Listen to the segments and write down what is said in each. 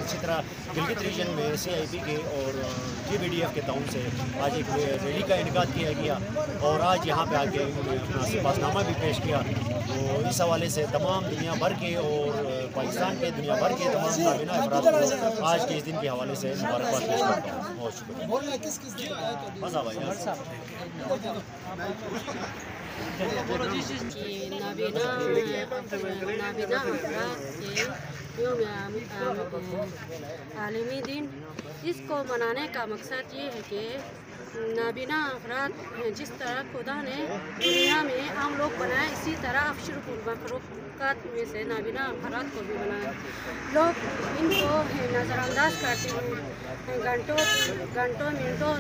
इसी तरह गिलगित रीजन में CIP के और GBDF के ताउन से आज एक रैली का इनेकाद किया गया और आज यहाँ पे आके उन्होंने अपना पासनामा भी पेश किया। तो इस हवाले से तमाम दुनिया भर के और पाकिस्तान के दुनिया भर के तमाम नाबीना अफराद को आज के इस दिन के हवाले से मुबारकबाद पेश करता हूँ। बहुत शुक्रिया। मज़ा भाई नाबीना अफराद के आलमी दिन, इसको मनाने का मकसद ये है कि नाबीना अफराद जिस तरह खुदा ने दुनिया में आम लोग बनाए, इसी तरह अफशरुल मखलूक़ात में से नाबीना अफराद को भी बनाए। लोग इनको नज़रअंदाज करते हैं। घंटों मिनटों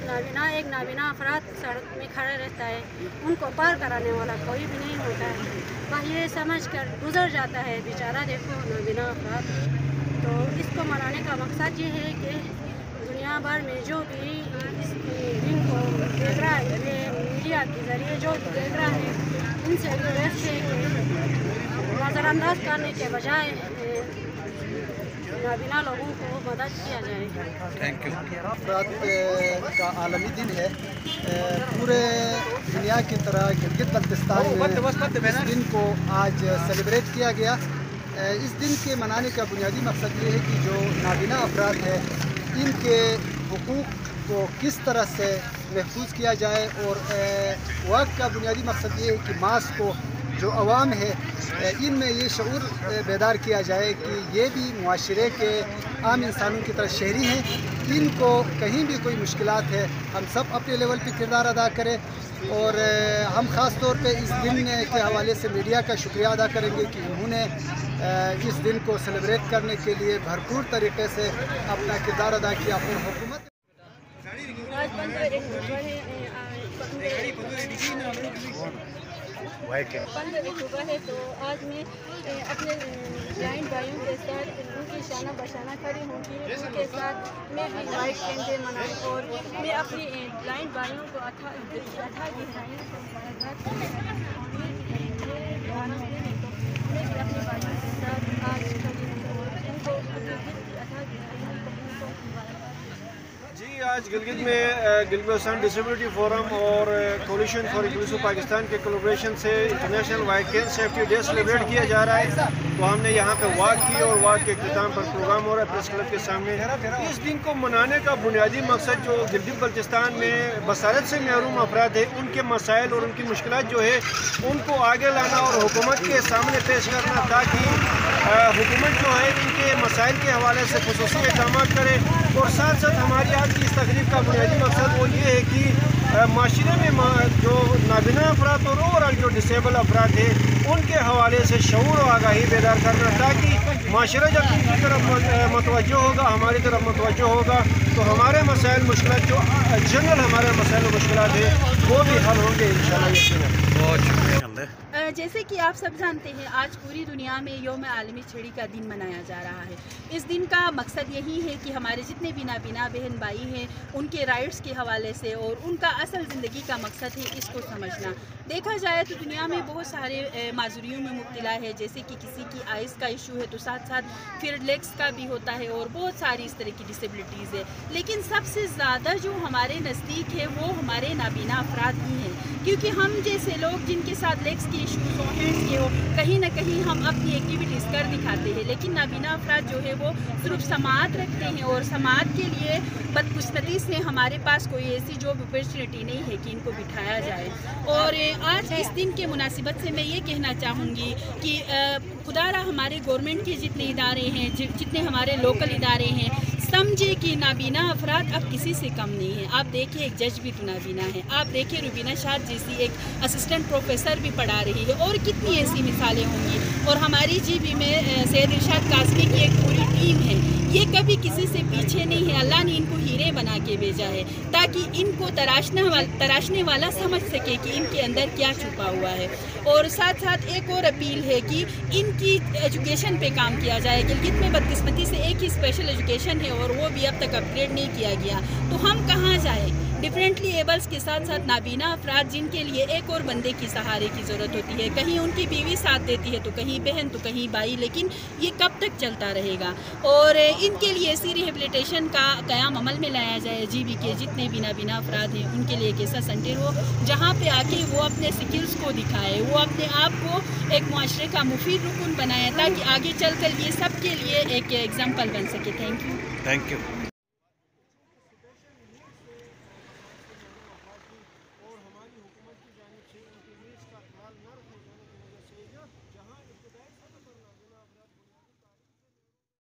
एक नाबीना अफराद सड़क में खड़े रहता है, उनको पार कराने वाला कोई भी नहीं होता है। वह ये समझ कर गुजर जाता है, बेचारा देखो नाबीना अफराद। तो इसको मनाने का मकसद ये है कि दुनिया भर में जो भी इस दिन को देख रहा है, मीडिया के ज़रिए जो देख रहा है, इनसे रिक्वेस्ट है कि नज़रअंदाज करने के बजाय नाबीना लोगों को मदद किया जाए। Thank you. अफराद का आलमी दिन है। पूरे दुनिया की तरह गिलगित बल्तिस्तान में इस दिन को आज सेलिब्रेट किया गया। इस दिन के मनाने का बुनियादी मकसद ये है कि जो नाबीना अफराद है, इनके हुकूक़ को किस तरह से महफूज किया जाए और वक्त का बुनियादी मकसद ये है कि मास को जो अवाम है इनमें ये शऊर बेदार किया जाए कि ये भी मुआशरे के आम इंसानों की तरह शहरी हैं। इनको कहीं भी कोई मुश्किलात है, हम सब अपने लेवल पे किरदार अदा करें। और हम ख़ास तौर पे इस दिन के हवाले से मीडिया का शुक्रिया अदा करेंगे कि उन्होंने इस दिन को सेलिब्रेट करने के लिए भरपूर तरीके से अपना किरदार अदा किया। और हुकूमत अक्टूबर है, तो आज मैं अपने ब्लाइंड भाइयों के साथ उनकी शाना बशाना खड़ी होंगी। उनके साथ मैं भी वाइट कैंडे मनाऊँ और मैं अपने ब्लाइंड भाइयों को अथा गहराइयों से मुबारकबाद मैं भी अपने भाइयों के साथ आज खड़ी हूँ और उनको अथा गहराइयों को जी। आज गिलगित में गिलगित डिसेबिलिटी फोरम और कोलिशन फॉर इंक्लूसिव पाकिस्तान के कोलैबोरेशन से इंटरनेशनल वाइकेंड सेफ्टी डे सेलिब्रेट किया जा रहा है। तो हमने यहाँ पे वॉक की और वॉक के इख्तिताम पर प्रोग्राम हो रहा है प्रेस क्लब के सामने। इस दिन को मनाने का बुनियादी मकसद जो गिलगित बल्तिस्तान में बसारत से महरूम अफराद है, उनके मसाइल और उनकी मुश्किलात जो है उनको आगे लाना और हुकूमत के सामने पेश करना, ताकि हुकूमत जो है इनके मसाइल के हवाले से खुसूसी इक़दाम करे। और साथ साथ हमारी आज की इस तकरीब का बुनियादी मकसद वो ये है कि माशरे में जो नाबीना अफराद और ओवरऑल जो डिसेबल अफराद है उनके हवाले से शऊर और आगाही बेदार करना, ताकि माशरा जब इनकी तरफ मतवज्जो होगा, हमारी तरफ मतवज्जो होगा, तो हमारे मसाइल मुश्किलात जो जनरल हमारे मसाइल मुश्किलात है वो भी हल होंगे इंशाअल्लाह। बहुत शुक्रिया। जैसे कि आप सब जानते हैं, आज पूरी दुनिया में यौम आलमी छड़ी का दिन मनाया जा रहा है। इस दिन का मकसद यही है कि हमारे जितने भी नाबीना बहन भाई हैं उनके राइट्स के हवाले से और उनका असल ज़िंदगी का मकसद है इसको समझना। देखा जाए तो दुनिया में बहुत सारे माजूरियों में मुब्तला है, जैसे कि किसी की आइज़ का इशू है तो साथ साथ फिर लेग्स का भी होता है और बहुत सारी इस तरह की डिसेबिलिटीज़ है। लेकिन सबसे ज़्यादा जो हमारे नज़दीक है वो हमारे नाबीना अफराद ही हैं, क्योंकि हम जैसे लोग जिनके साथ लेग्स के इशूज़ हो, हैंड्स के हो, कहीं ना कहीं हम अपनी एक्टिविटीज़ कर दिखाते हैं। लेकिन नाबीना अफराद जो है वो सिर्फ समात रखते हैं और समात के लिए बदकिस्मती से हमारे पास कोई ऐसी जॉब अपॉर्चुनिटी नहीं है कि इनको बिठाया जाए। और आज इस दिन के मुनासिबत से मैं ये कहना चाहूँगी कि खुदारा हमारे गवर्नमेंट के जितने इदारे हैं, जितने हमारे लोकल इदारे हैं, समझे कि नाबीना अफराद अब किसी से कम नहीं है। आप देखिए एक जज भी तो नाबीना है, आप देखिए रुबीना शाह जैसी एक असिस्टेंट प्रोफेसर भी पढ़ा रही है, और कितनी ऐसी मिसालें होंगी। और हमारी जीबी में सैयद इरशाद काज़मी की एक पूरी टीम है, ये कभी किसी से पीछे नहीं है। अल्लाह ने इनको हीरे बना के भेजा है ताकि इनको तराशने वाला समझ सके कि इनके अंदर क्या छुपा हुआ है। और साथ साथ एक और अपील है कि इनकी एजुकेशन पे काम किया जाए। गिलगित में बदकिस्मती से एक ही स्पेशल एजुकेशन है और वो भी अब तक अपग्रेड नहीं किया गया, तो हम कहाँ जाएँ? डिफरेंटली एबल्स के साथ साथ नाबीना अफराद जिनके लिए एक और बंदे की सहारे की ज़रूरत होती है। कहीं उनकी बीवी साथ देती है तो कहीं बहन तो कहीं भाई, लेकिन ये कब तक चलता रहेगा। और इनके लिए ऐसी रिहेबिलिटेशन का क़याम अमल में लाया जाए। जीबी के जितने भी नाबीना अफराद हैं उनके लिए एक ऐसा सेंटर हो जहाँ पे आके वो अपने स्किल्स को दिखाए, वो अपने आप को एक मुआशरे का मुफीद रुकन बनाए, ताकि आगे चल कर ये सब के लिए एक एग्जाम्पल बन सके। Thank you. और हमारी हुकूमत की जानिब से उनके नीड्स का ख्याल न रखने जाने की वजह से